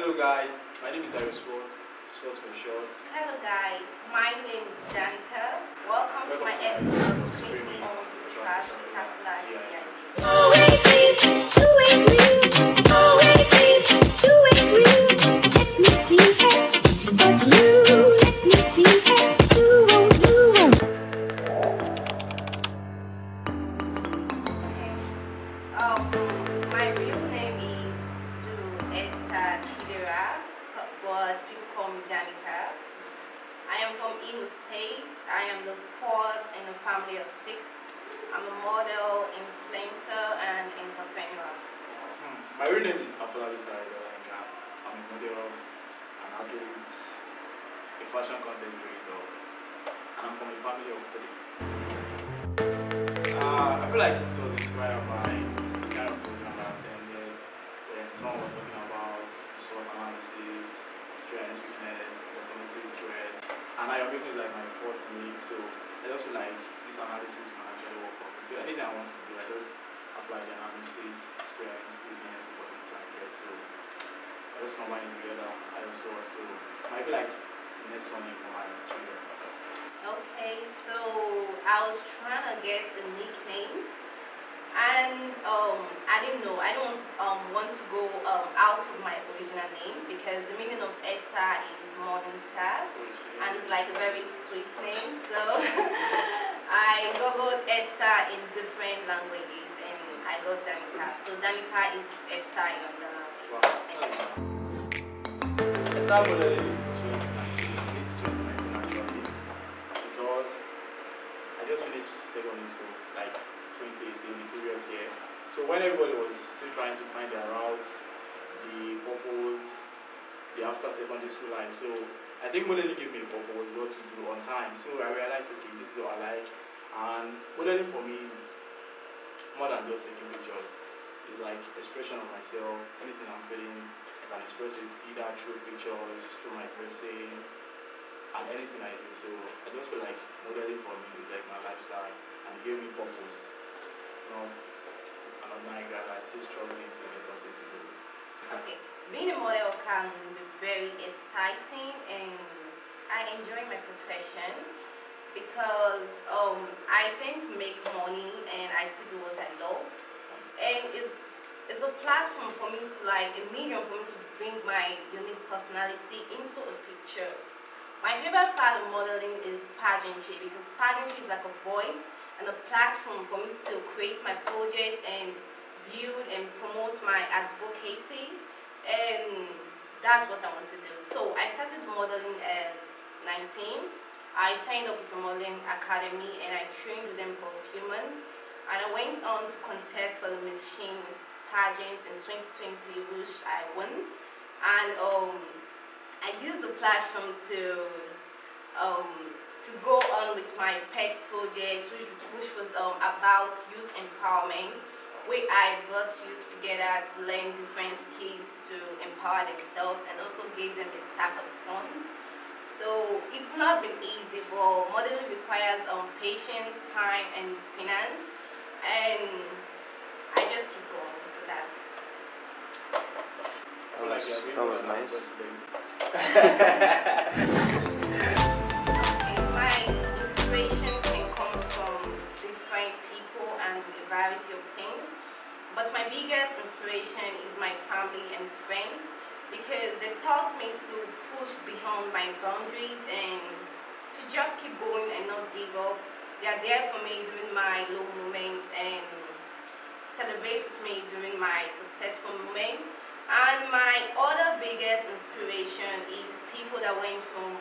Hello guys, my name is Ayo Swot, Swot for short. Hello guys, my name is Danica. Welcome to my Riddles Trivia Trivia. on Trust G.I.G. My real name is but people call me Danica. I am from Imo State. I am the fourth in a family of 6. I'm a model, influencer, and entrepreneur. My real name is Danica. I'm a model, an athlete, a fashion content creator, and I'm from a family of 3. I feel like it was inspired by the kind of program that I attended when someone was talking about SWOT analysis, strength, weakness, opportunity, threat, and I am making like my 4th league, so I just feel like this analysis can actually work for me. So anything I want to do, I just apply the analysis, strength, weakness, opportunity, and threat. So I just combine it together. I also want to might be like the next one for my children. Okay, so I was trying to get a nickname, and I didn't know. I don't want to go out of my original name because the meaning of Esther is morning star, and it's like a very sweet name. So I googled Esther in different languages, and I got Danica. So Danica is Esther in the language. Wow. I started modeling in 2019, late 2019 actually, because I just finished secondary school, like 2018, the previous year. So when everybody was still trying to find their routes, the purpose, the after secondary school life, so I think modeling gave me the purpose, what to do on time. So I realized, okay, this is what I like, and modeling for me is more than just taking pictures. It's like expression of myself. Anything I'm feeling, I can express it either through pictures, through my dressing, and anything I do. So I just feel like modeling for me is like my lifestyle and it gave me purpose. Not an ordinary guy that's still struggling to get something to do. Okay, being a model can be very exciting, and I enjoy my profession because I tend to make money and I still do what I love, and it's a platform for me to like a medium for me to bring my unique personality into a picture. My favorite part of modeling is pageantry because pageantry is like a voice and a platform for me to create my project and build and promote my advocacy, and that's what I want to do. So I started modeling at 19. I signed up with a modeling academy and I trained with them for a few months, and I went on to contest for the Miss Sheen pageant in 2020, which I won. And I used the platform to go on with my pet project, which was about youth empowerment, where I brought youth together to learn different skills to empower themselves and also gave them a startup fund. So it's not been easy, but modeling requires patience, time, and finance, and I just keep going. So that's it. That was nice. My inspiration can come from different people and a variety of things, but my biggest inspiration is my family and friends because they taught me to push beyond my boundaries and to just keep going and not give up. They are there for me during my low moments and celebrate with me during my successful moments. And my other biggest inspiration is people that went from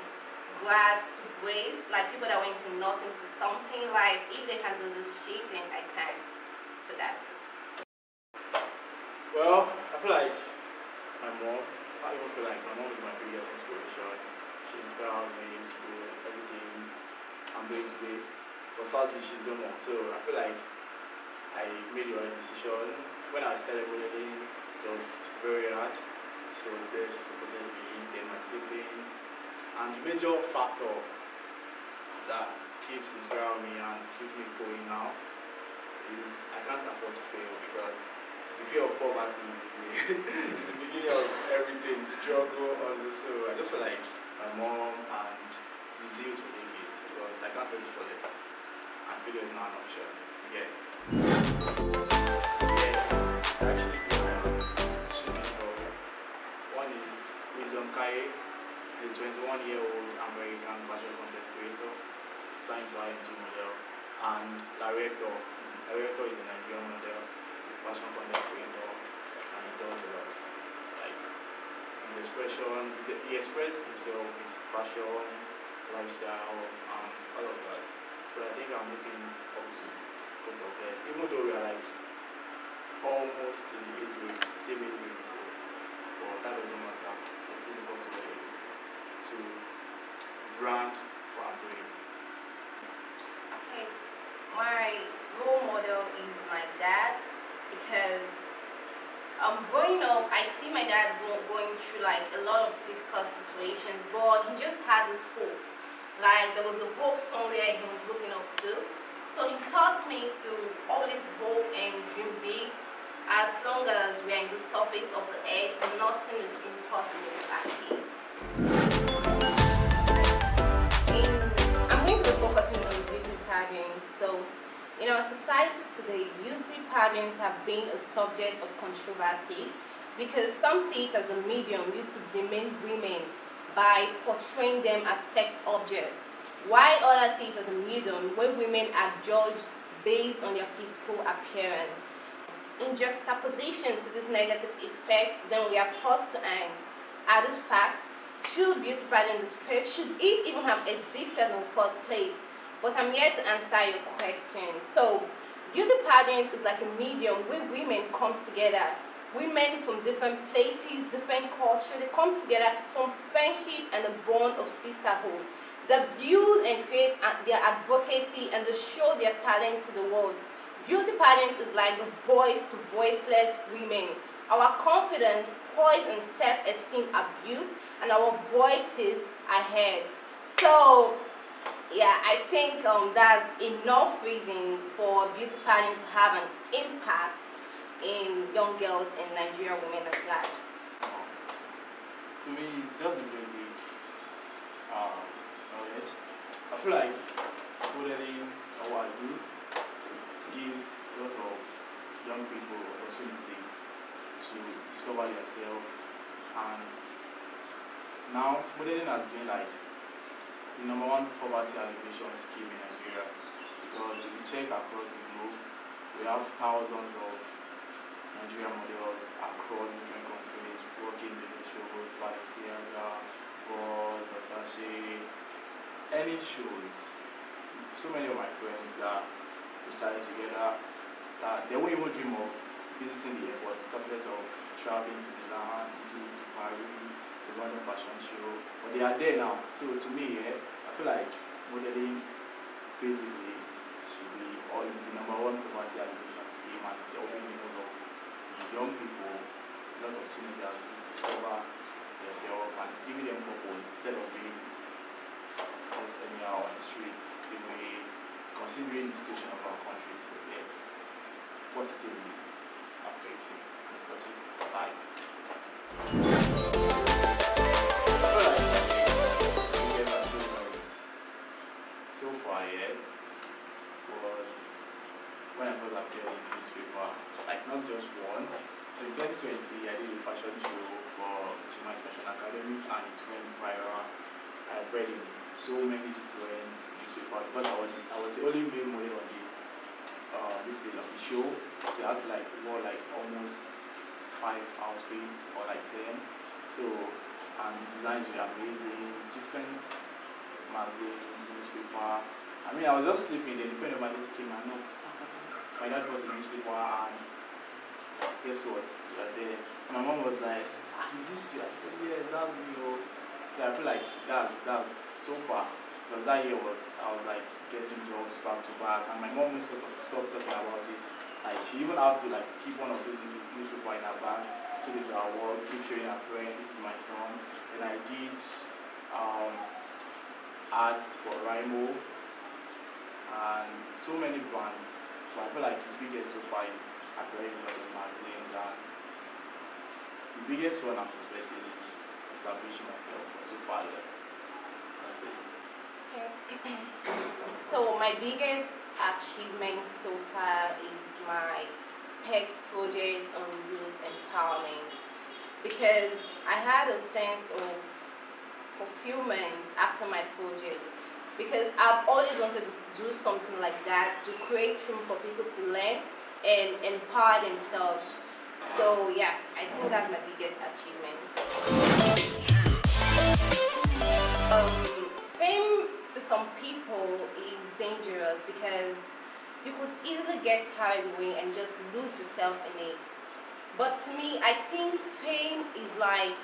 grass to grace, like people that went from nothing to something. Like if they can do this shit, then I can. So that's it. Well, I feel like my mom, I even feel like my mom is my biggest inspiration. She inspires me to do everything I'm doing today. But sadly, she's no more. So I feel like I made the right decision. When I started modeling, it was very hard. She was there, she supported me, then my siblings. And the major factor that keeps inspiring me and keeps me going now is I can't afford to fail because the fear of poverty is the, is the beginning of everything. struggle also. So I just feel like my mom and the zeal to make it because I can't settle for less. And failure is not an option. Yes. Actually, two mentors. One is Wisdom Kai, a 21-year-old American fashion content creator, signed to IMG model, and Lareto. Lareto is a Nigerian model, fashion content creator, and he does a lot. Like his expression, he expressed himself with fashion, lifestyle, and all of that. So I think I'm looking up to both of them, even though we are like almost in the same age group. So, but that doesn't matter. I still look up to them to brand what I'm doing. Okay, my role model is my dad because growing up, I see my dad going through like a lot of difficult situations, but he just had this hope. Like there was a hope somewhere he was looking up to. So he taught me to always hope and dream big. As long as we are in the surface of the earth, nothing is impossible to achieve. I'm going to be focusing on beauty pageants. So, in our society today, beauty pageants have been a subject of controversy because some see it as a medium used to demean women by portraying them as sex objects, while others see it as a medium where women are judged based on their physical appearance. In juxtaposition to this negative effect, then we are forced to ask, are these facts? Should beauty pageant disgrace? Should it even have existed in the first place? But I'm here to answer your question. So, beauty pageant is like a medium where women come together. Women from different places, different culture, they come together to form friendship and a bond of sisterhood. They build and create their advocacy and they show their talents to the world. Beauty pageant is like the voice to voiceless women. Our confidence, poise, and self-esteem are built, and our voices are heard. So, yeah, I think that's enough reason for beauty pageant to have an impact in young girls and Nigerian women at large. To me, it's just a basic knowledge. I feel like modeling or what I do gives a lot of young people opportunity to discover themselves, and now modeling has been like the number one poverty alleviation scheme in Nigeria, because if you check across the globe, we have thousands of Nigerian models across different countries working in the shows, Balenciaga, Boss, Versace, any shows. So many of my friends that reside together that they won't even dream of visiting the airport, talkless of traveling to Milan, Italy, to Paris, to London fashion show. But they are there now. So to me, I feel like modeling basically should be, or is the number one poverty alleviation scheme, and it's opening a lot of young people, a lot of teenagers to discover themselves, and it's giving them purpose instead of being just anyhow on the streets, the way considering the situation of our country. So yeah, positively it's affecting and it touches life. So far, yeah, was when I first appeared in the newspaper, like not just one. So in 2020, I did a fashion show for G.I.G Fashion Academy, and it went viral. I read in so many different newspapers because I was the only male model on the this is of the show. So I had to like wore like almost 5 outfits or like 10. So and the designs were amazing, different magazines, newspaper. I mean, I was just sleeping, then a friend of mine just came and knocked. My dad got a newspaper, and guess what? We were there. And my mom was like, is this you? I said, yes, that's me. Oh. So I feel like that's so far. Because that year I was like getting jobs back to back, and my mom sort of stopped talking about it. Like she even had to like keep one of those newspaper in her bag, took it to her work, keep showing her friend, this is my son. Then I did ads for Rimo and so many brands. So I feel like the biggest so far is appearing in a lot of magazines, and The biggest one I'm expecting is establishing myself so far. That's it. Okay. So my biggest achievement so far is my tech project on youth empowerment because I had a sense of fulfillment after my project because I've always wanted to do something like that to create room for people to learn and empower themselves. So yeah, I think that's my biggest achievement. Fame to some people is dangerous because you could easily get carried away and just lose yourself in it. But to me, I think fame is like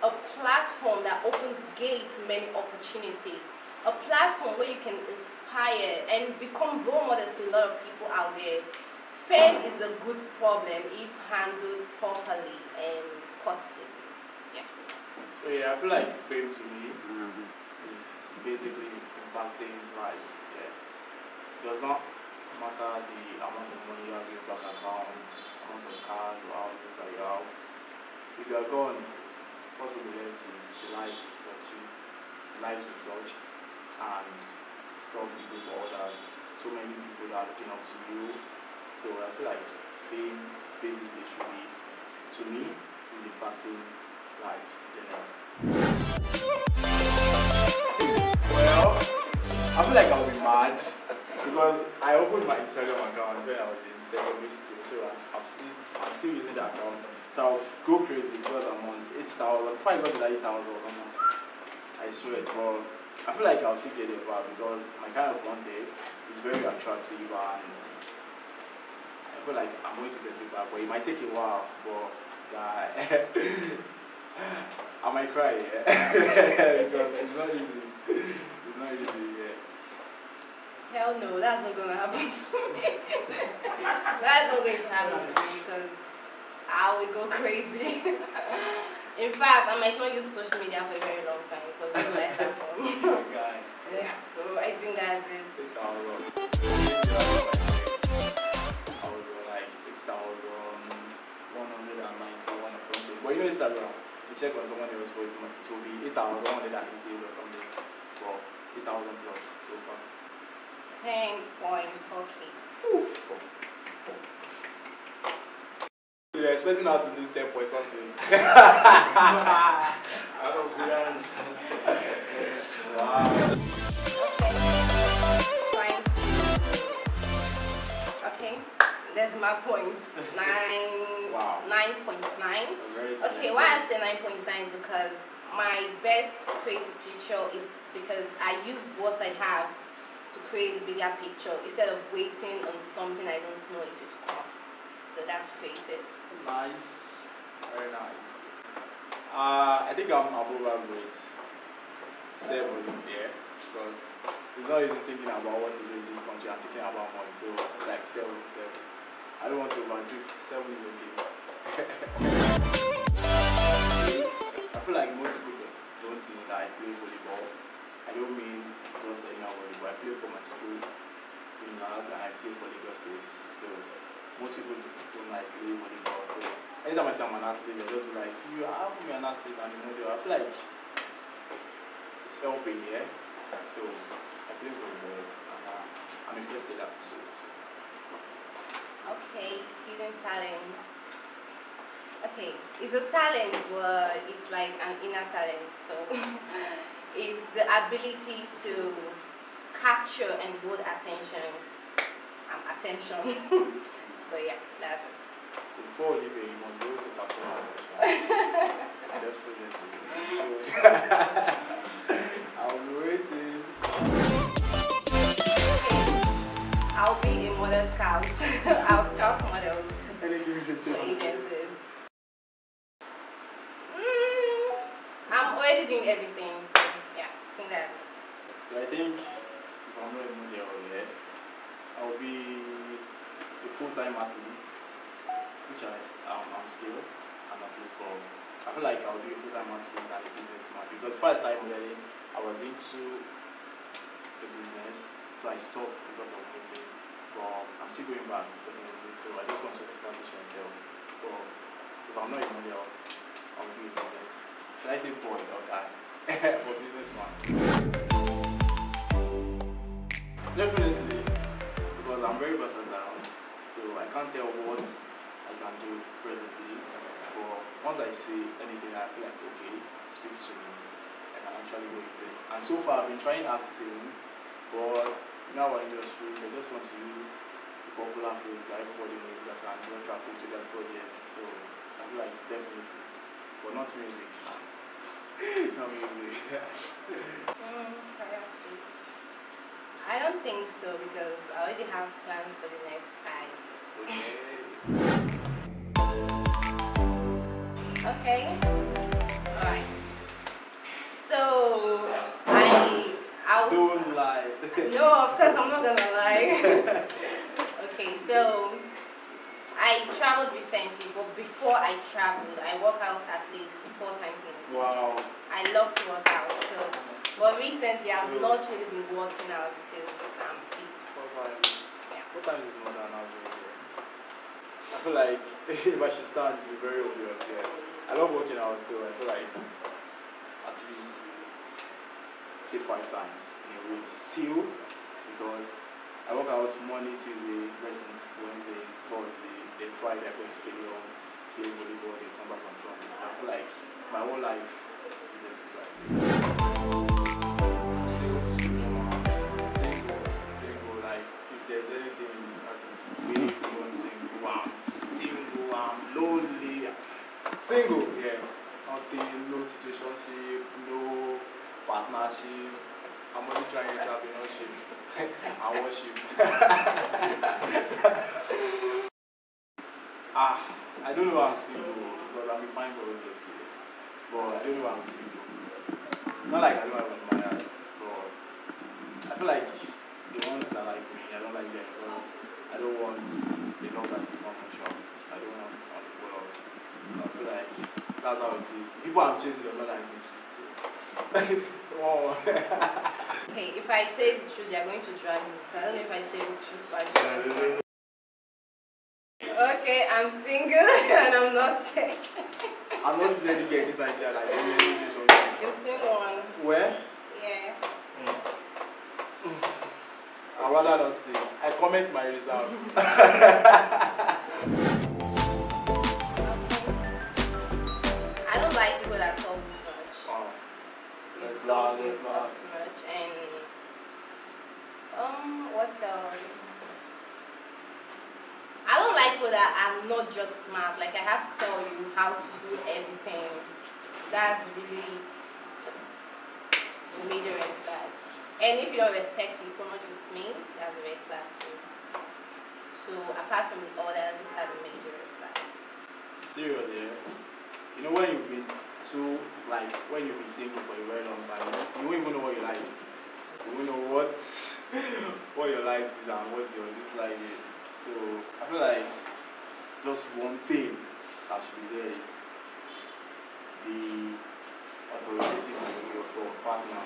a platform that opens gates to many opportunities. A platform where you can inspire and become role models to a lot of people out there. Fame is a good problem if handled properly and positively. Yeah. So yeah, I feel like fame to me is basically impacting lives. Yeah. It does not matter the amount of money you have in your bank account, amount of cars or houses that you have. If you are gone, what will be left is the lives you touch, the lives you touched, and stuff you do for others. So many people that are looking up to you. So I feel like fame basically should be, to me, is impacting lives. Well, I feel like I'll be mad because I opened my Instagram account when I was in secondary school, so I'm still using the account. So I'll go crazy because I'm on 8,000. Before I got to that 8,000, I swear it. But I feel like I'll still get it back because my kind of content is very attractive and I feel like I'm going to get it back. But it might take a while. But yeah, I might cry, yeah. Because it's not easy. It's not easy, yeah. Hell no, that's not gonna happen to me. That's not going to happen to me because I will go crazy. In fact, I might not use social media for a very long time because that's where I start from. Guy. Yeah, so I think that's it. 8,000. I was like 6,191 or something. But you know Instagram, you check on someone else for it will be 8,188 or something. Well, 8,000 plus so far. 10.4K. So you're expecting her to do step or something. Out of reality. Wow. Okay, that's my point. 9. Wow. 9.9. Okay, why I say 9.9 is because my best creative picture is because I use what I have to create a bigger picture instead of waiting on something I don't know if it will come. So that's creative. Nice. Very nice. I think I'm above average. 7, yeah. Because it's not easy thinking about what to do in this country. I'm thinking about money. So like 7. I don't want to overdo. 7 is okay. I feel like most people don't know that I play volleyball. I don't mean just anyhow volleyball. I play for my school in Lagos and I play for Lagos State. So most people don't like play volleyball. So anytime I say I'm an athlete, they just be like, you are an athlete and you know, I feel like it's helping, yeah. So I play volleyball and I'm interested in that too. So. Okay, hidden talent. Okay, it's a talent, but it's like an inner talent. So it's the ability to capture and hold attention. So yeah, that's it. So before we leave here, you must go to capture Definitely. I'll be waiting. I'll be a model scout. I'll scout models Anything you for can do. agencies. I'm already doing everything, so yeah, I think that's it. So I think if I'm not a model yet, I'll be a full-time athlete, which I'm still an athlete for. I feel like I'll be a full-time athlete and a businessman because before I started modeling, I was into the business, so I stopped because of modeling. But I'm still going back definitely, so I just want to establish myself for the if I'm not a model, I'll be a business. Should I say boy or guy? Or businessman? Definitely, because I'm very versatile, so I can't tell what I can do presently. But once I see anything I feel like okay, it speaks to me, I can actually go into it. And so far I've been trying acting, but in our industry they just want to use the popular phrase that everybody knows that can do traffic to their projects. So I feel like definitely, but not music. Not music. Career switch. I don't think so because I already have plans for the next 5 years. Okay. Alright. So I'll Don't lie. no, of course I'm not gonna lie. Okay, so I traveled recently, but before I traveled, I work out at least 4 times a week. Wow. I love to work out, so but recently I've not really been working out because I'm busy. What time is more than average? I feel like if I should start, it will be very obvious. Yeah. I love working out, so I feel like at least say 5 times in a week. Still, because I work out Monday, Tuesday, Wednesday, Thursday, then Friday I go to stadium, play volleyball, then come back on Sunday. So I feel like my whole life is exercise. Single, like if there's anything that's really single, I'm single, I'm lonely. Single, yeah. Nothing, no situationship, no partnership. I'm only trying entrepreneurship and worship. I don't know why I'm single because I'm fine for obviously. But I don't know why I'm single. Not like I don't have admirers, but I feel like the ones that like me, I don't like them because I don't want a love that is not mutual. I don't want on the whole of. I feel like that's how it is. People I'm chasing are not like me too. Oh. Okay, if I say the truth, they're going to drag me. So I don't know if I say the truth. But okay, I'm single and I'm not searching. I'm not seeing any girl like that, like any relationship. You've seen one. Where? Yeah. I'd rather not see. I comment my result. I don't like people that talk too much. Oh. You don't talk too much. And what else? I don't like people that are not just smart. Like I have to tell you how to do everything. That's really the major red flag. And if you don't respect people, not just me, that's a red flag too. So apart from the others, these are the major red flags. Serious, yeah. You know when you've been too, like when you've been single for a very long time, you won't even know what you like. You won't know what your likes is and what your dislike is. So I feel like just one thing that should be there is the authoritative of your partner.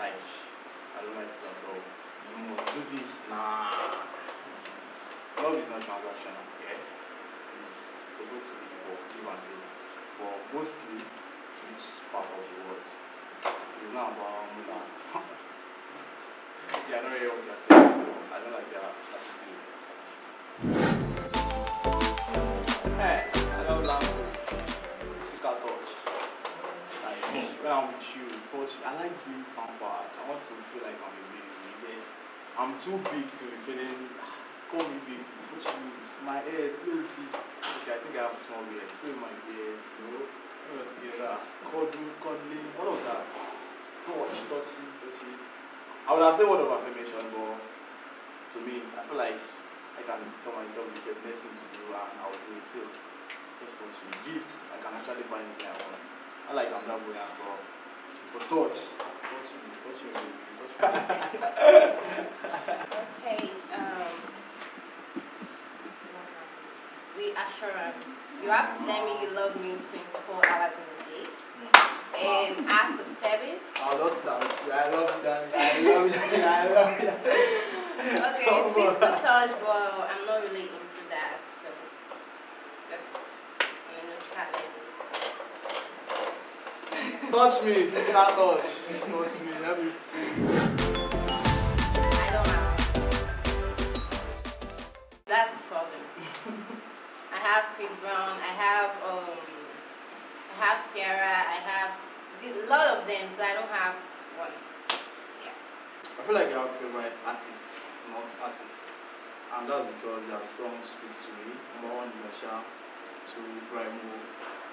Like I don't like that at all. You must do this. Nah. Love is not transactional, okay? It's supposed to be for give and take. But mostly it's part of the world. It's not about mula. Yeah, I don't really what you're saying, so I don't like that attitude. Hey, I love language. Physical touch. Like when I'm with you, touch. I like being pampered. I want to feel like I'm a baby. Yet I'm too big to be feeling. Call me big. Touch me. My head, play with it. Okay, I think I have small beard. Play with my beard. You know, when we're together, cuddling, all of that. Touches. I would have said word of affirmation, but to me, I feel like I can tell myself the best thing to do and I'll do it too. Just touch me. Gifts, I can actually buy anything I want. I like I'm not going out for touch me. Okay, reassurance. You have to tell me you love me 24 hours in a day. And acts of service. I'll just start. I love that. I love that. Okay, physical touch, but I'm not really into that. So just on a neutral Touch me, physical touch. Touch me, let me feel you. I don't have. That's the problem. I have Chris Brown, I have Sierra, I have a lot of them, so I don't have one. Yeah. I feel like you have favorite artists, not artists. And that's because their songs speak to me. Number one is Asha, two Primo,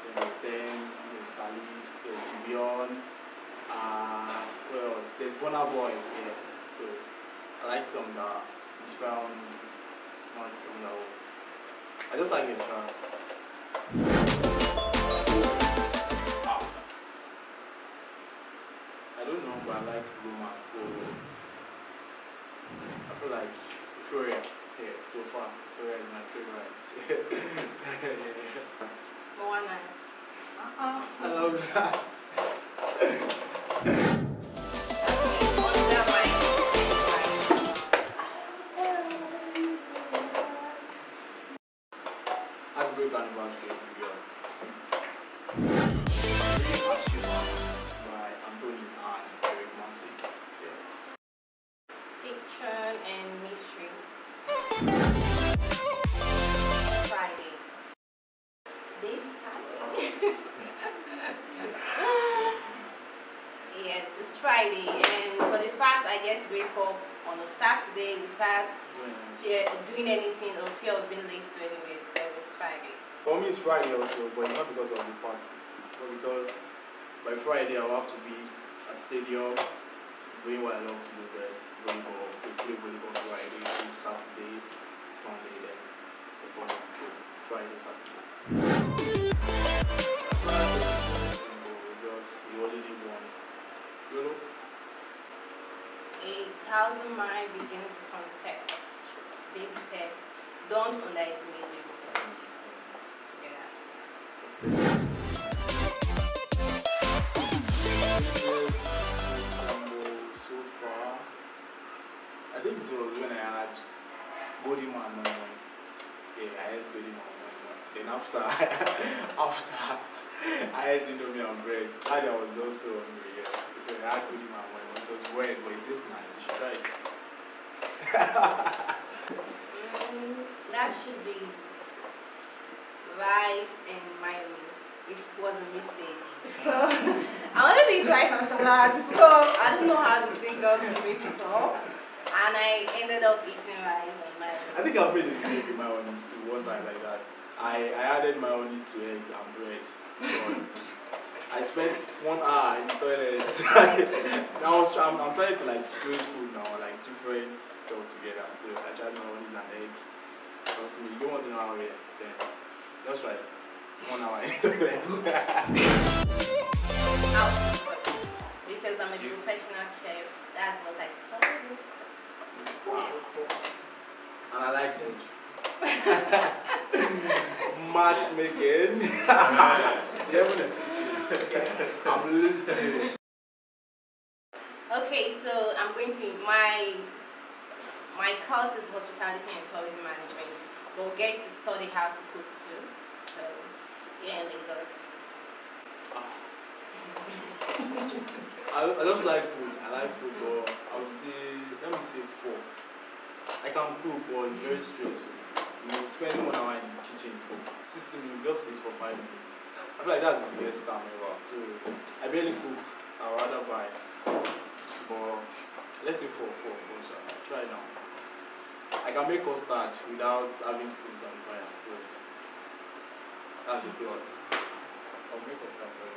then there's Thames, there's Khalid, there's Beyond, what else? There's Burna Boy, yeah. So I like songs that inspire me, not songs that will. I just like the track. I don't know, but I like romance, so I feel like Korea, yeah, so far, Korea is my favorite. Moana. I love that. Heartbreak Anniversary of New York. By Anthony and Eric Massey. Yeah. Fiction and mystery. Friday. Date party. Yes, it's Friday, and for the fact I get to wake up on a Saturday without doing anything or fear of being late to anywhere, so it's Friday. For me, it's Friday also, but it's not because of the party, but because by Friday I will have to be at stadium doing what I love to do best, volleyball. So play volleyball Friday, it's Saturday, Sunday, then the following. So Friday, Saturday. Just you only live once. You know? 1,000 miles begins with one step. Baby step. Don't underestimate baby steps. Together. So far, I think it was when I had body man on. Yeah, I had body man on. Then after I had Indomie and bread. Friday I was also hungry. Yeah. So I had body man on. It was weird, but it tastes nice. You should try it. That should be rice and mayonnaise. It was a mistake. So I wanted to eat rice and salad. So I don't know how the thing got mixed up. And I ended up eating rice and mayonnaise. I think I've made a mistake with mayonnaise too, one time like that. I added mayonnaise to egg and bread. I spent 1 hour in the toilet. I'm trying to like fuse food now, like different stuff together. So I tried mayonnaise and egg. Trust me, you don't want to know how it ends. Just try 1 hour in the toilet. Because I'm a professional chef. That's what I studied. Wow. And I like it. Matchmaking. I'm listening. Okay, so I'm going to my course is hospitality and tourism management. We'll get to study how to cook too. So yeah, Lagos. I just like food. I like food, but I'll say, let me say 4. I can cook, but it's very stressful. You know, spending 1 hour in the kitchen, 60 minutes, just wait for 5 minutes. I feel like that's the best time ever. So I barely cook. I'd rather buy. But let's say 4. So try now. I can make custard without having to put it on the fire. So that's a plus. I'll make custard for you.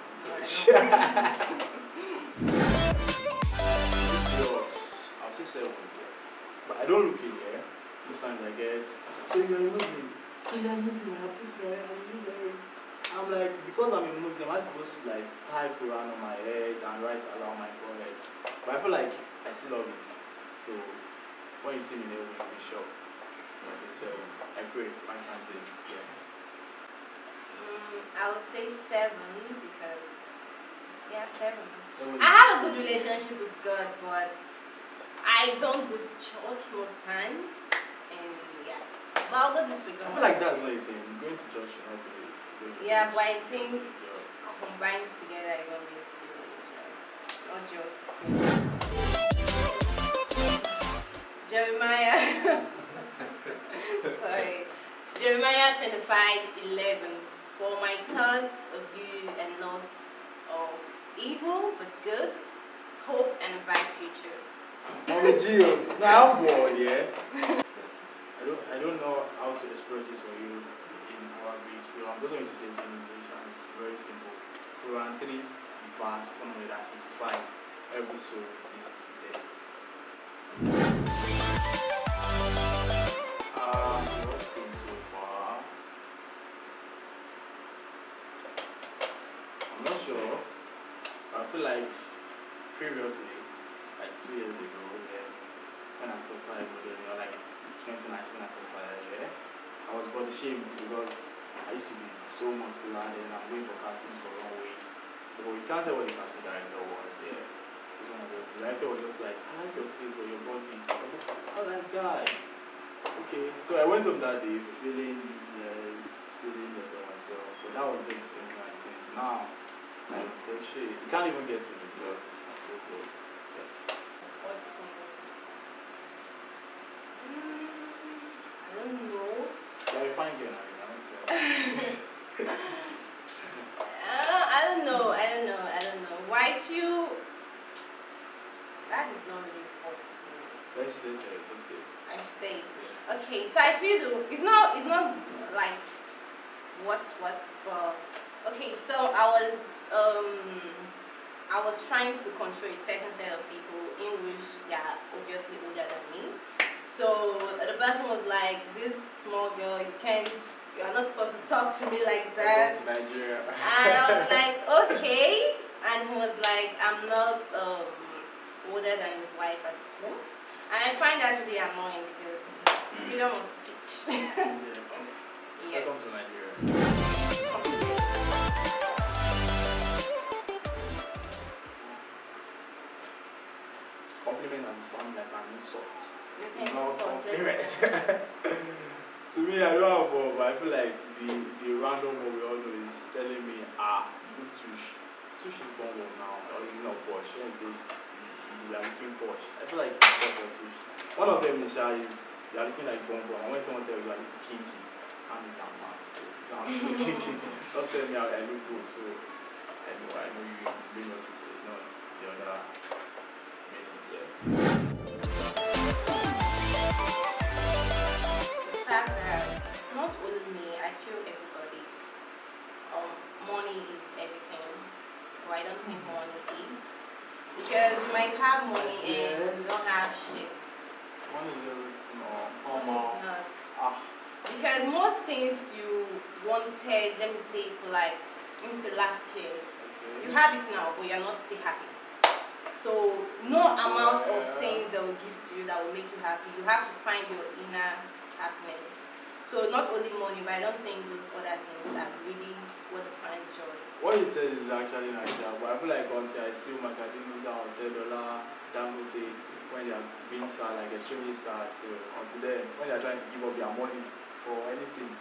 I'll say 7. But I don't look in there. Most times I get, so you're a Muslim. I put my Muslim. I'm like, because I'm a Muslim, I'm supposed to like tie Quran on my head and write Allah on my forehead. But I feel like I still love it. So when you see me there, you'll be shocked. So I say 7. I pray 5 times a day. Yeah. I would say 7 because 7. I have a good relationship with God, but I don't go to church most times, and yeah. But I'll go this week. I feel like that's not a thing. Going to church should not be. Yeah, but I think combined together is always 5:11. For my thoughts of you and not of evil but good, hope and a bright future. I'm a Gio. Now I'm bored, yeah. I don't know how to express this for you in Arabic. So I'm just going to say it in English, and it's very simple. Quran 3, verse 185. Every soul is dead. What's been so far? I'm not sure. I feel like previously, like 2 years ago, yeah, when I first started modeling, like 2019 when I first started, yeah, I was body shamed because I used to be so muscular and I'm going for castings for runway. But you can't tell what the casting director was, yeah. So the director was just like, I like your face or your body. So I was like, oh, that guy. Okay, so I went home that day feeling useless, feeling less of myself. But that was then in 2019. Now, like, shit, you can't even get to me because I'm so close. Yeah. I don't know. Yeah, you're fine girl, I don't care. I don't know. Why feel that is not really possible. Let's say. I should say. Okay, so I feel it's not like what's but okay, so I was trying to control a certain set of people in which they are obviously older than me. So the person was like, this small girl, you are not supposed to talk to me like that. To Nigeria. And I was like, okay. And he was like, I'm not older than his wife at school. And I find that really annoying because freedom of speech. Yes. Welcome to Nigeria. Compliment and sound like an insult. Okay, No compliment. compliment. To me, I don't have one, but I feel like the random one we all know is telling me, you look tush. Tush is born one now, or is not posh. When you say you are looking posh, I feel like it's posh or tush. One of them is you are looking like bonbon, and when someone tells you are looking kinky, and it's not man. So you have to look kinky. Just tell me I look good, so I know you may not say, not the other meaning, yeah. Not only me, I feel everybody. Money is everything. Well, I don't think money is. Because you might have money and you don't have shit. Money is everything, Money is not. Ah. Because most things you wanted, let me say last year, you have it now, but you're not still happy. So no amount of things that will give to you that will make you happy. You have to find your inner happiness. So not only money, but I don't think those other things are really what defines joy. What you said is actually nice, but I feel like until I see Macadamia or $10 Dangote when they are being sad, like extremely sad, so until then, when they are trying to give up their money for anything,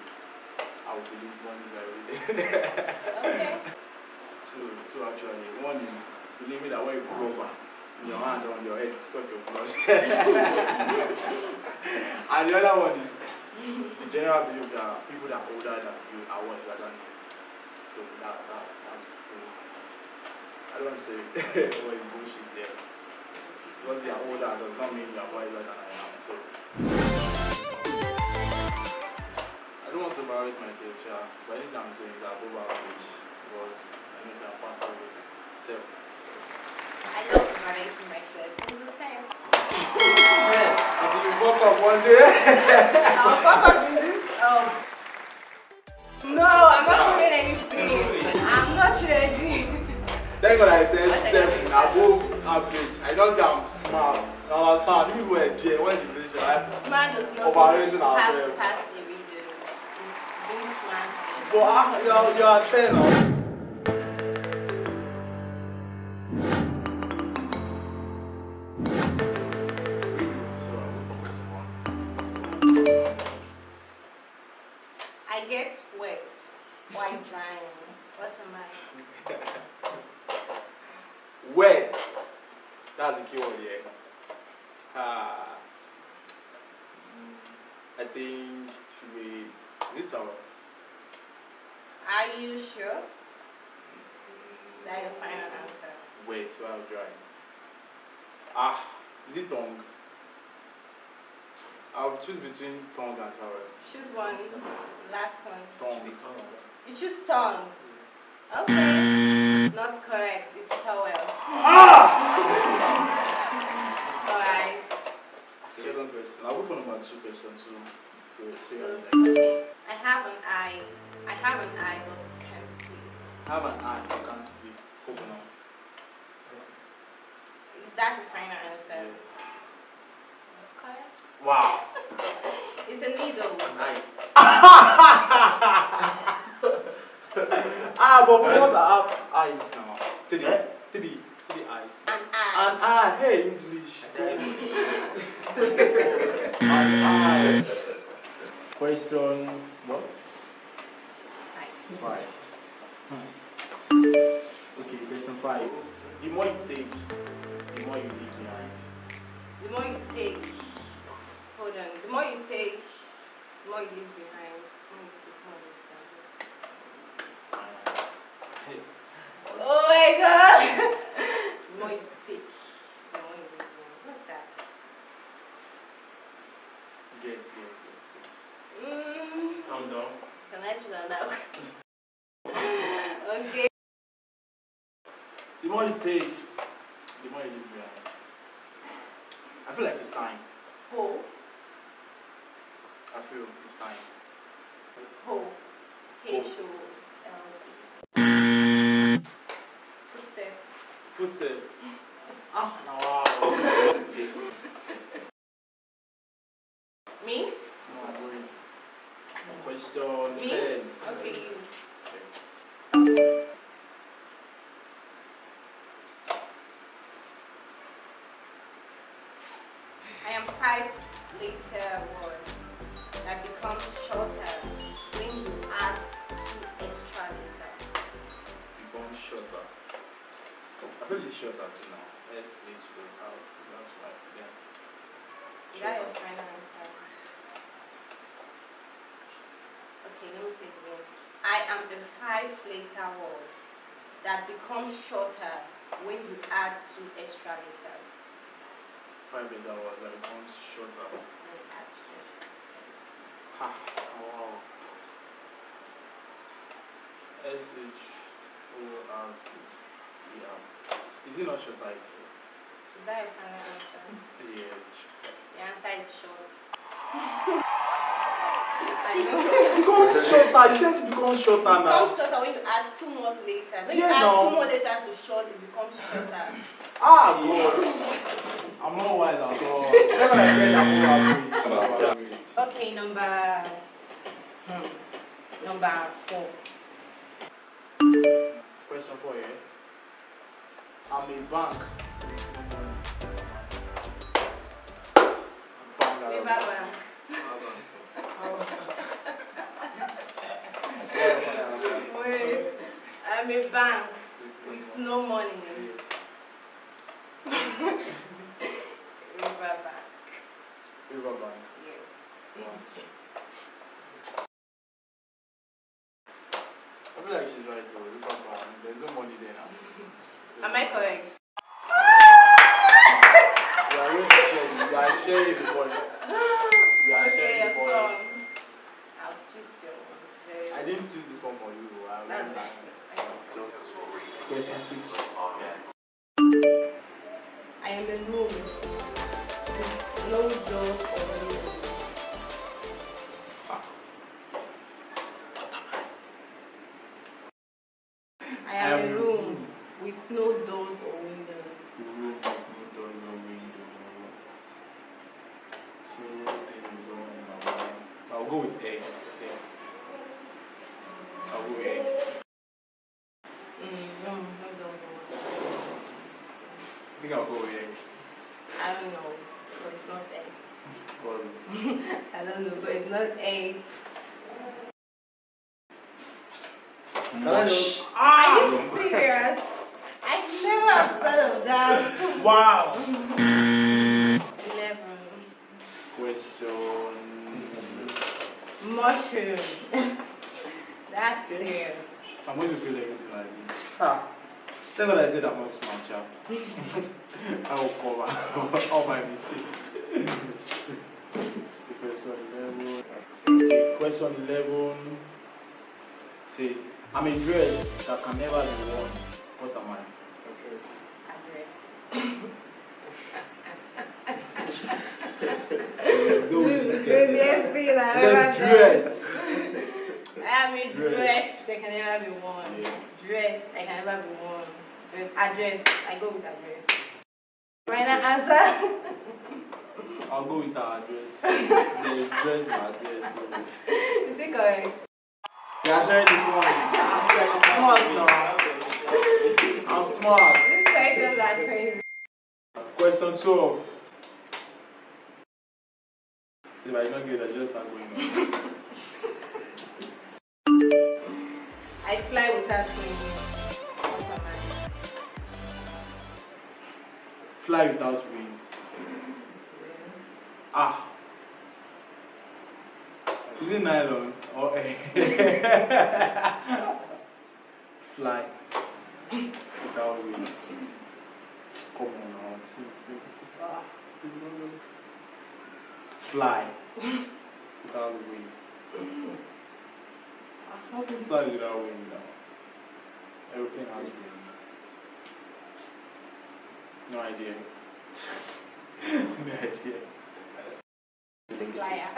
I would believe money is everything. Okay. Two actually. One is believing that when you put rubber in your hand or on your head to suck your blood. And the other one is the general belief that people that are older than you are wiser than you. So that's cool. I don't want to say what is bullshit there. Because you are older does not mean you are wiser than I am. So I don't want to embarrass myself, sure. But anything I'm saying is above average because I know I'm past average. So I love embarrassing myself. It's the same. Until you fuck up one day. I'll fuck up in this. No, I'm not doing anything. I'm not ready. Thank God I said seven above average. I don't say I'm smart. I understand. People were there when the decision. Smart does not Overrating pass ourselves. the reason. Being smart. But you are 10 now. I get wet while drying. What am I? Wet. That's the key word here. I think should we. Is it our? Are you sure? That your final answer? Wait, so I'll try. Is it tongue? I'll choose between tongue and towel. Choose one. Last one. Tongue. You choose tongue. Okay. Not correct. It's towel. Alright. Second question. I'll go for number 2 question too. So see how Okay. I have an eye. I have an eye but can't see. I have an eye, I can't see. Coconuts. Is that your final answer? Yes. That's correct. Wow. It's a needle. An eye. But we don't have eyes now. Three eyes. An eye. An eye. Hey, English. An eye. Question what? 5. Okay, question 5. The more you take, the more you leave behind. The more you take, hold on. The more you take, the more you leave behind. The more you take, the more you leave behind. Oh my God! The more you take, the more you leave behind. What's that? Yes. Calm down. Can I choose another? Okay. The more you take, the more you leave behind. I feel like it's time. Ho. I feel it's time. Ho. H-O-L-E. Footstep. Footstep. Wow. Me? No, I'm going. Question Me? 10. Okay, you. I am 5 later words that becomes shorter when you add 2 extra letters. Become shorter. I feel it's shorter too now. S-H-O-R-T. That's right. Yeah. Is that your final answer? Okay, let me say it again. I am a 5 letter word that becomes shorter when you add 2 extra letters. 5 letter words that becomes shorter. When you add 2 extra letters. Wow. S-H-O-R-T. Yeah. Is it not shorter itself? Is that your final answer? Yes. The answer is short. It becomes shorter. You said it becomes shorter now. It becomes shorter when you add 2 more letters. When you add 2 more letters to short, it becomes shorter. God. I'm not wise at all. Whenever I said I'm more average. Okay, number 4. Question 4 here. I'm a bank. Wait, I'm a bank with no money. River bank. River bank. Yes. Wow. I feel like she's right though. River bank. There's no money there now. Am I correct? We are going to share this. We are sharing the points. We are sharing the points. I'll twist your one. I didn't choose this one for you. I learned that. Question 6. I am a room with no door or window. I am a room with no doors or windows. Room with no doors or windows. So I'll go with egg. I'll go with egg. No doors or windows. I think I'll go with egg. I don't know, but it's not egg. Well, I don't know, but it's not egg. Mush. Are you serious? I never have thought of that. Wow. 11. Question. Mushroom. That That's serious. I'm going to feel everything like this. Thank God I said I'm not smart, child. I will cover all my mistakes. Question 11. Question 11 says, I'm a dress that can never be worn. What am I? Dress. I'm a dress that can never be worn. Yeah. Dress that can never be worn. Dress. Address. I go with address. Final answer. I'll go with our address. The dress is address. So. Is it correct? Yeah, very good one. I'm smart. These questions are crazy. Question 12. If I don't get it, I just start going on. I fly without wings. What am I? Fly without wings. Is it nylon or fly without wings? Come on now. Fly without wings. How can fly without wings now? Everything has wings. No idea. No idea. Flyer.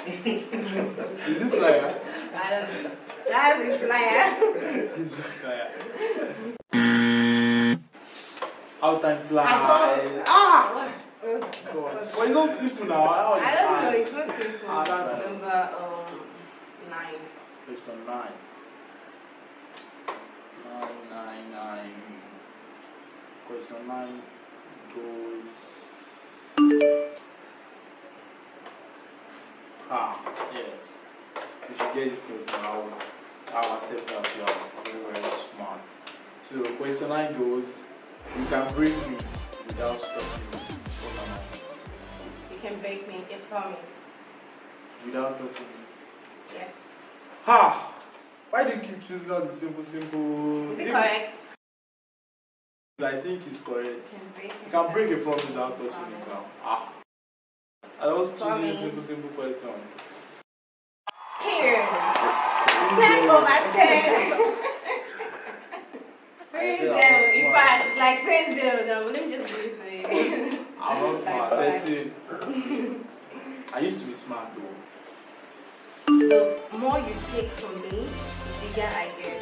Is it flyer? I don't know. That is flyer. It's just flyer. Out and fly. Well, it's not simple now. I don't know. It's not simple. That's Number 9. Question 9. 9. Question 9 goes. Yes. If you get this question, I'll accept that you are very, very smart. So, question 9 goes, you can break me without stopping me. What am I? You can break me, a promise. Without touching me? Yes. Why do you keep choosing all the simple? Is it correct? I think it's correct. You can break a promise without touching it now. I was choosing a simple question. Here. 10 over 10. 3-0. In fact, it's like 10-0 now. Let me just do this. I was smart. 13. I used to be smart though. The more you take from me, the bigger I get.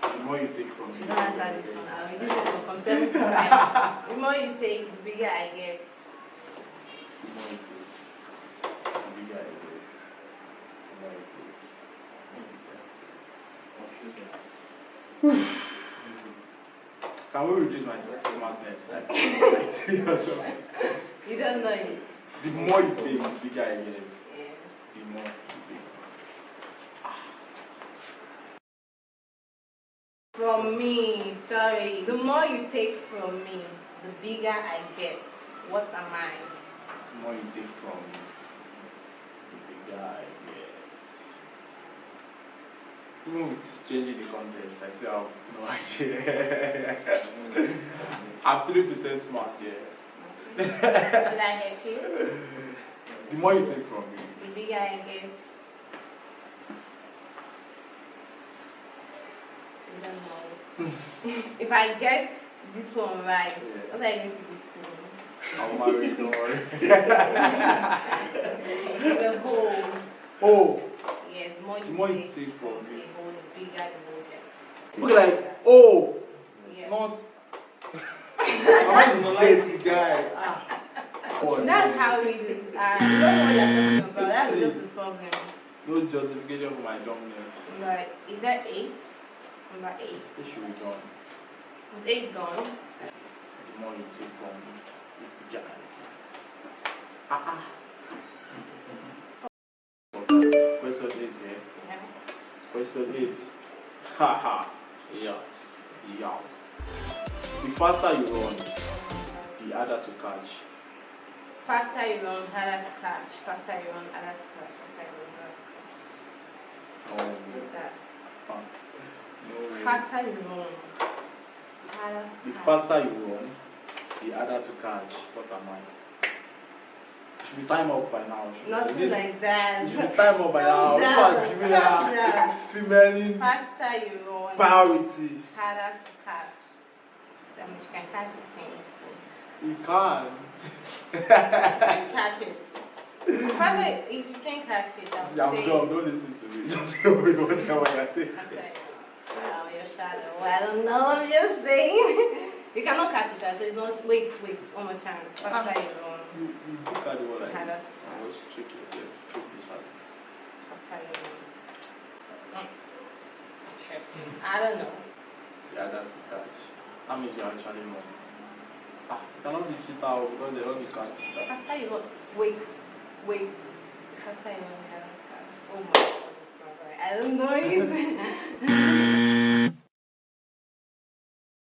The more you take from me. You don't answer this one. I'll reduce it from 7 to 5. The more you take, the bigger I get. The more you take, the bigger I get. Can we reduce my smartness? You don't know it. The more you take, the bigger I get. Yeah. The more you take. From me, sorry. The more you take from me, the bigger I get. What am I? The more you take from me, the bigger I get. Even with changing the context, I still have no idea. I'm 3% smart here. Should I help you? The more you take from me, the bigger I get. I don't know. If I get this one right, what are you going to give to me? I'll marry you, don't worry. The goal. Oh! Yes, the more you take from me. The goal, the bigger the goal gets. Look like, oh! Yes. Not. I'm not a dirty guy. That's how we do it. You don't know what you're talking about. That's just the problem. No justification for my dominance. Right. Is that 8? Number 8. This should be done. Is 8 gone? The more you take from me, the bigger I get. Question 8 here. Yeah. Question 8. Yes. The faster you run, the harder to catch. Faster you run, harder to catch. Faster you run, harder to catch. Faster you run, harder to catch. Oh. What's that? No way. Faster you run, harder to The catch. faster you run, the harder to catch. What am I? Should be time up by now. Nothing like that. You should be time up by now. Calm People are down, giving calm her down. female Faster you run, priority. harder to catch. That means you can catch things. You can't. You can catch it. Faster, if you can catch it, I'm I'll dumb. say. Don't listen to me. Just tell me what you're saying. Wow, your shadow. Well, I don't know. I'm just saying. You cannot catch it. So it's not. Wait. One more chance. Faster you run. You look at the one like Harder this. to I catch. was trick yourself. Trick the shadow. Faster you run. Interesting. I don't know. Yeah, that's to catch. That means you're actually wrong. You cannot be cheater because they don't catch cheater. Faster you run. Wait. Faster you run. Harder to catch. Oh my God. I don't know it.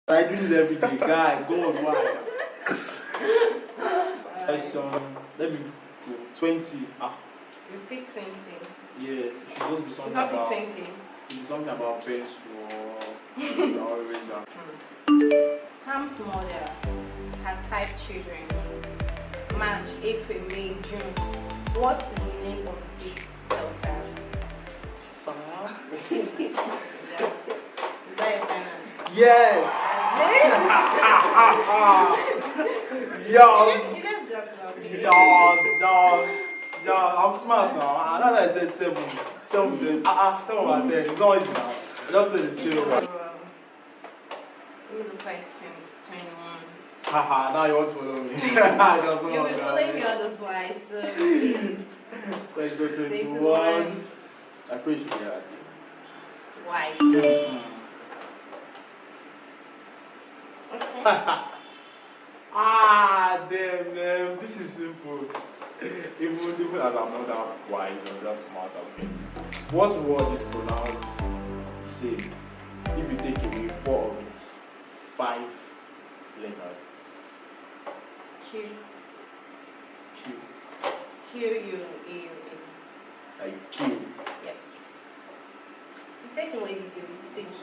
I do it every day. Guy, God, why? Question. Let me go. 20. You pick 20. Yeah, it should just be something You can't about. pick 20. It should be something about pencil or eraser. Sam's mother has 5 children. March, April, May, June. What is the name of this daughter? Sam. Is that your final? Yes. You Yes. just got to know. Yeah, I'm smart now. I know that I said 7. 7 over 10. It's not easy now. I just said it's straight over. Give me the question. 21. Haha, now you want to follow me. I just You've been following me all this while, so please. Let's go 21. 21. I pray you should be happy. Why? Okay. Damn, this is simple. Even as I'm not that wise or that smart, what word is pronounced same if you take away 4 of its 5 letters? Q. Q. Q-U-E-U-E. Like Q. Yes. You take away the Q, you say Q.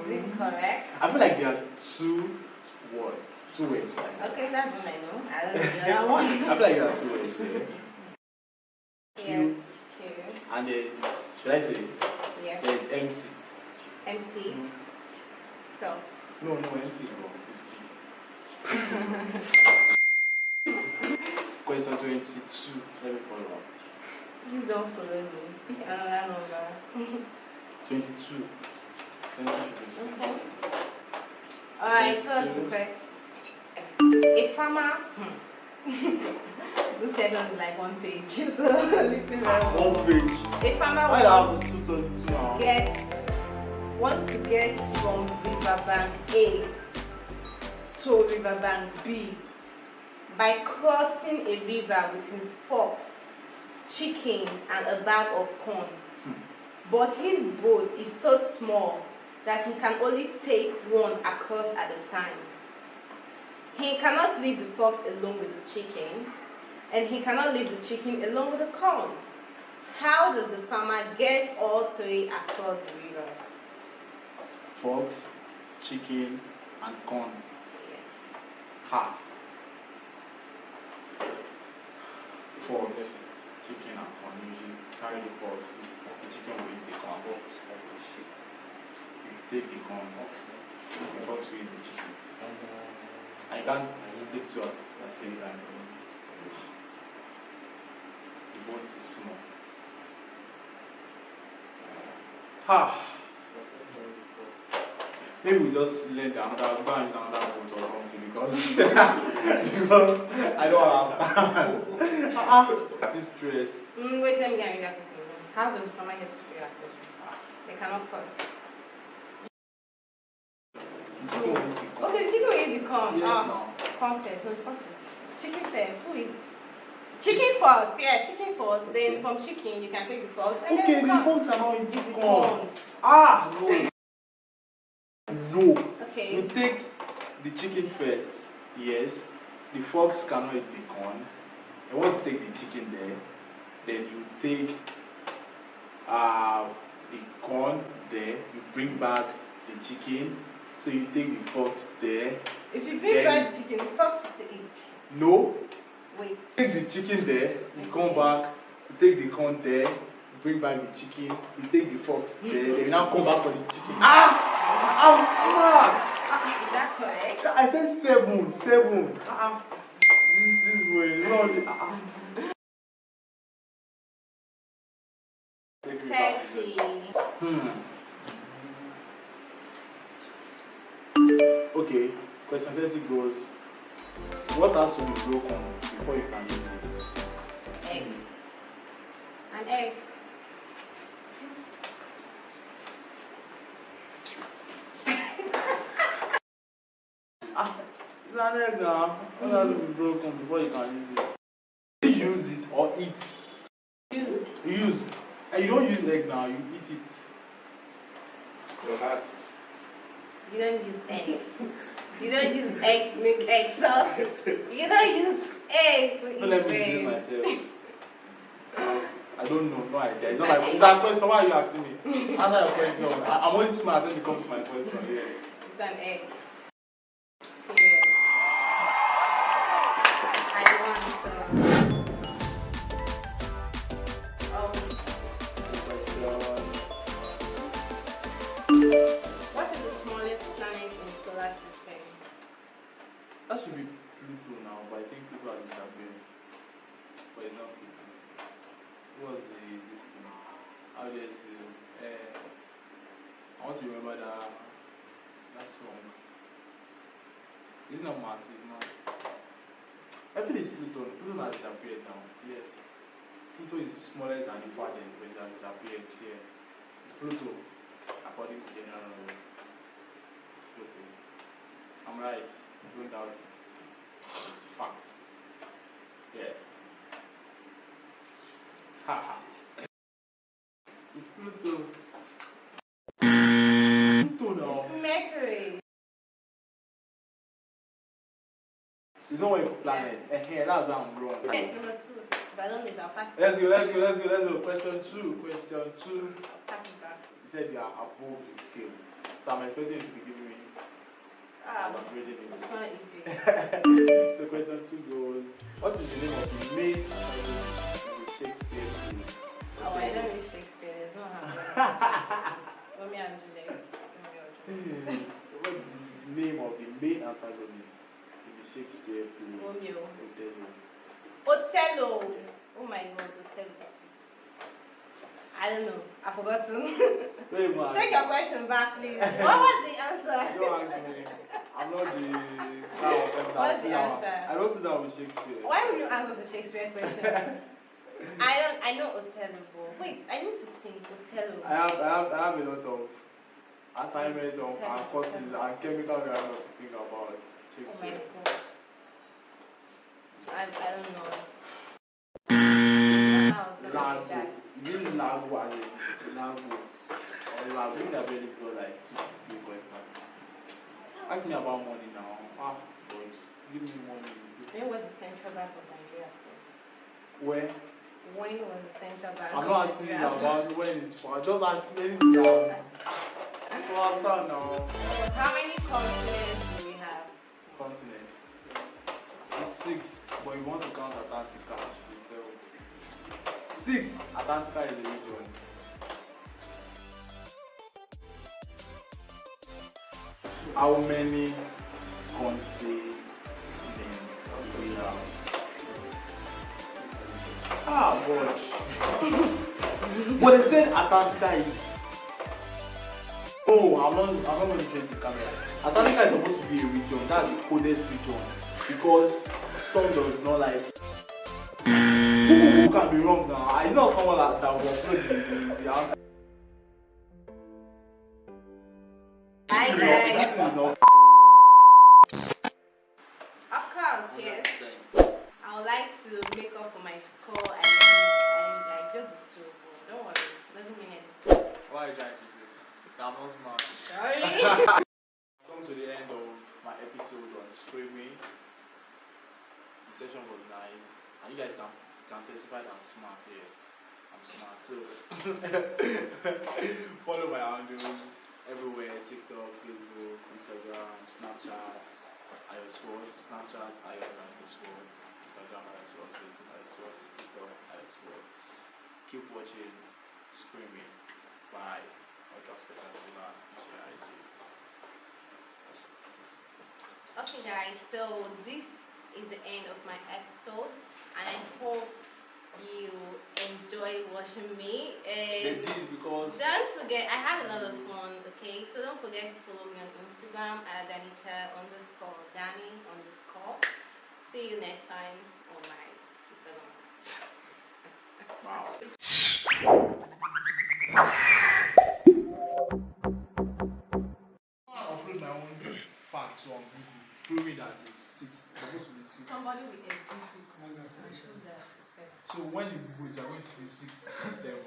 Is it correct? I feel like there are 2 words. 2 words. Okay, that's what I know. I don't know the other one. I feel like there are 2 words there. Yes, Q. And there's, should I say? Yes. There's empty. Empty. Spell. No, empty is wrong. It's Q. Question 22. Let me follow up. Please don't follow me. Another number. 22. Okay. Alright, so that's the question. A farmer. This question is like 1 page. So listen very well. 1 page. A farmer Why do I have 222 now? wants to get from riverbank A to riverbank B by crossing a river with his fox, chicken, and a bag of corn. But his boat is so small that he can only take one across at a time. He cannot leave the fox alone with the chicken, and he cannot leave the chicken alone with the corn. How does the farmer get all 3 across the river? Fox, chicken, and corn. Yes. Ha. Fox, chicken, and corn. Usually carry the fox, the chicken will eat the corn. You take the corn, the fox will eat the chicken. I can't take 2 at the same time. The boat is small. Ha! Maybe we just learn another, go and use another boat or something because, because I don't understand. This stress. Wait, let me get that question. How does the farmer get to that question? They cannot cross. Okay, the chicken will eat the corn. Yes, no. Corn first. No, first. Chicken first. Who is? Chicken first. Yes, chicken first. Okay. Then from chicken, you can take the fox. And Okay, then the fox are not eating corn. No. No. Okay. You take the chicken first. Yes. The fox cannot eat the corn. And once you take the chicken there, then you take the corn there, you bring back the chicken, so you take the fork there. If you bring back the chicken, the fork will still eat. No. Wait. Take the chicken there, you come back, you take the corn there, you bring back the chicken, you take the forks there, then you now come back for the chicken. I'm smart! Is that correct? I said 7. This way, not Okay, question 30 goes, what has to be broken before you can use it? Egg. An egg. It's an egg now. What has to be broken before you can use it? Use it or eat? Use. And you don't use egg now, you eat it. Your heart. You don't use egg. You don't use egg to make egg sauce. You don't use egg to eat Don't let me bread. use myself. I don't know, no idea. It's not like it's a question. Why are you asking me? Answer your question. I'm only smart when it comes to my question. Yes. It's an egg. Yeah. I want some. What is the smallest planet in the solar system? That should be Pluto now, but I think Pluto has disappeared. But it's not Pluto. What was this thing? How do I say? I want to remember that song. It's not Mars, it's Mars. I feel it's Pluto. Pluto has disappeared now. Yes. Pluto is the smallest and the farthest, but it has disappeared here. It's Pluto, according to general knowledge. Pluto. I'm right. Don't doubt it. It's fact. Yeah. Haha. It's Pluto. Pluto now. It's Mercury. It's not a planet. That's why I'm wrong. Yes, number 2. But I don't know if I'll pass it. Let's go. Question 2. Pass it back. You said you are above the scale. So I'm expecting you to be giving me. I'm upgrading it. It's not easy. So question 2 goes, what is the name of the main antagonist in the Shakespeare play? Oh, I don't read Shakespeare. There's no how. Romeo and Juliet. What is the name of the main antagonist in the Shakespeare play? Romeo. Othello. Oh my God, Othello. I don't know. I've forgotten. Wait, man. Take your question back, please. What was the answer? Don't ask me. I'm not the kind of person that What's the answer? I don't sit down with Shakespeare. Why would you answer the Shakespeare question? I know Othello, but wait, I need to think Othello. I have a lot of assignments and courses and chemical reactions to think about Shakespeare. Oh my God. I don't know. Lago. Is it Lago as in Lago? Or Lago? I think I've already got like 2 questions. Ask me about money now. God. Give me money. When was the central bank of Nigeria formed? Where? When was the central bank I'm of not asking you Nigeria about when it's for. Just ask me anything now. Faster now. How many continents do we have? Continents. It's 6, but you want to count Antarctica. So 6. Antarctica is a region. How many continents do we have? God. But they said Antarctica is. Oh, I'm not going to change the camera. Antarctica is supposed to be a region. That's the coldest region. Because some does not like. Who can be wrong now? It's not someone that will upload the answer. Hi guys. This is not. Of course, yes. I would like to make up for my score and like just the 2. Don't worry, it doesn't mean anything. Why are you trying to do? I'm not smart. Sorry. Come to the end of my episode on screaming. The session was nice, and you guys can testify that I'm smart here. I'm smart. So follow my handles everywhere: TikTok, Facebook, Instagram, Snapchat, AyoSWOT, Snapchat, Ayo_SWOT, Instagram, AyoSWOT, Facebook, AyoSWOT, TikTok, AyoSWOT. Keep watching, screaming. Bye. Ultra spectacular G.I.G. Okay, guys, so this is the end of my episode, and I hope you enjoy watching me. They And did because don't forget, I had a lot of fun, okay? So don't forget to follow me on Instagram at Danica_Dani_. See you next time on my Instagram. wow. I upload my own facts on Google, proving that it's supposed to be 6. Somebody will edit it and show that. So when you Google it, you're going to see 6 7.